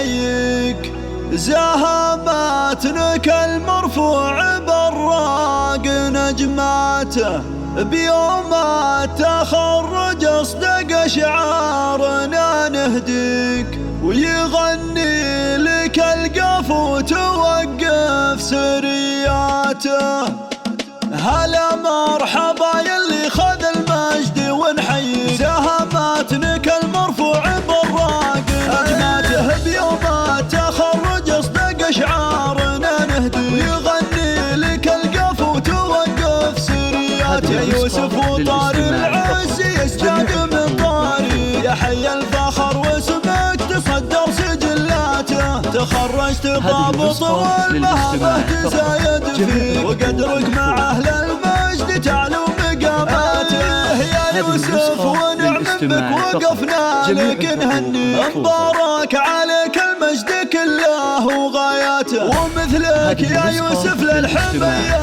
نحييك. زهماتنك المرفوع براق نجماته، بيوم التخرج اصدق شعارنا نهديك. ويغني لك القفو توقف سرياته، هلا مرحبا يلي خذ المجد ونحييك. زهماتنك المرفوع براق نجماته، بيوم التخرج اصدق شعارنا نهديك. ويغني لك القفو توقف سرياته، يا يوسف وطار العز يزداد من طاري. يا حي الفخر واسمك تصدر سجلاته، تخرجت ضابط والمهابة تزايد فيه. وقدرك مع اهل المجد تعلو مقاماته. يا يوسف ونعم بك وقفنا لك نهني. مبارك عليك المجد كله وغاياته، ومثلك يا يوسف للحمية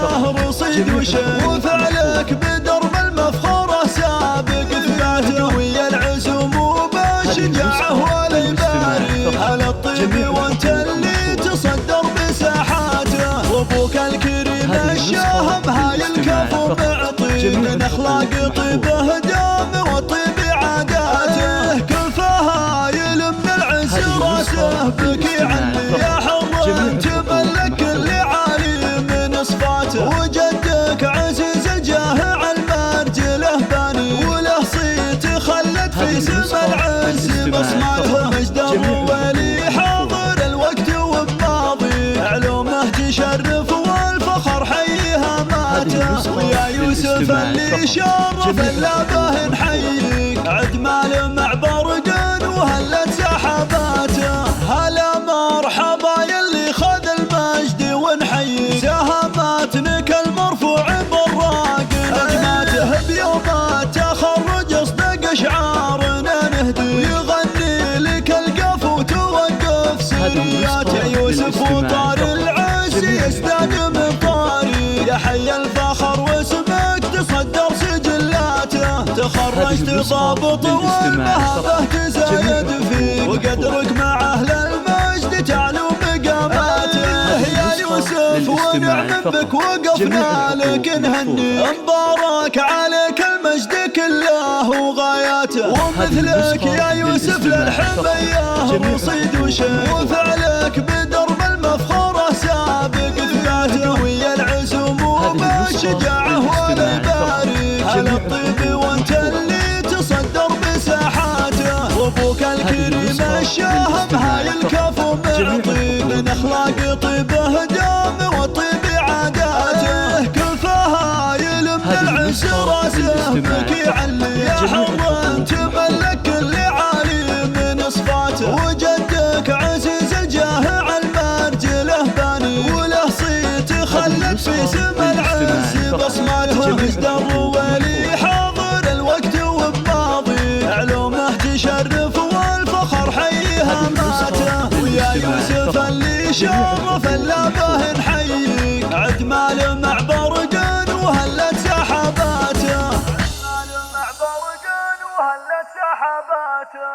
رصيد وشيء. وفعلك بدرب المفخرة سابق ثباته، ويا العزم وبالشجاعة والإباري. على الطيب وانت اللي تصدر بساحاته، وابوك الكريم الشاهم هاي الكفو معطي. من اخلاق طيبه دام وطيب عاداته، كل فهايل من العز راسه بك يعلي. يا حر تملك اللي عالي من صفاته، وجدك عزيز الجاه عالمرجله باني. وله صيت خلت في سما العز بصماته، مجد الرويلي حاضر الوقت وبماضي. علومه تشرف والفخر حيها ماته، ويا يوسف اللي شرف اللابه نحييك. عدمال مع برق وهلت سحاباته، هلا مرحبا يلي خذ المجد ونحييك. زهماتنك المرفوع براق نجماته، بيوم التخرج اصدق شعارنا نهدي. ويغني لك القفو توقف سرياته، يا يوسف وطار العز يزداد من طاري. يا حي الفخر واسمك تصدر سجلاته، تخرجت ضابط والمهابة تزايد فيك. وقدرك مع اهل المجد تعلو مقاماته. يا يوسف ونعم بك وقفنا لك نهني. مبارك عليك المجد كله وغاياته، ومثلك يا يوسف للحمية رصيد وشيء. وفعلك بدرب المفخرة سابق ثباته، ويا العزم وبالشجاعة والإباري. على الطيب وانت اللي تصدر بساحاته، وابوك الكريم الشاهم هاي الكفو معطي. من اخلاق طيبه دام وطيب عاداته، كل فهايل من العز راسه بك يعلي. يا حر تملك اللي عالي من صفاته، وجدك عزيز الجاه عالمرجله باني. وله صيت خلت في سما العز بصماته، مجد الرويلي حاضر الوقت وبماضي. علومه تشرف والفخر حيها ماته، ويا يوسف اللي شرف اللابه نحييك. عدمال مع برق وهلت سحاباته، عدمال مع برق وهلت سحاباته.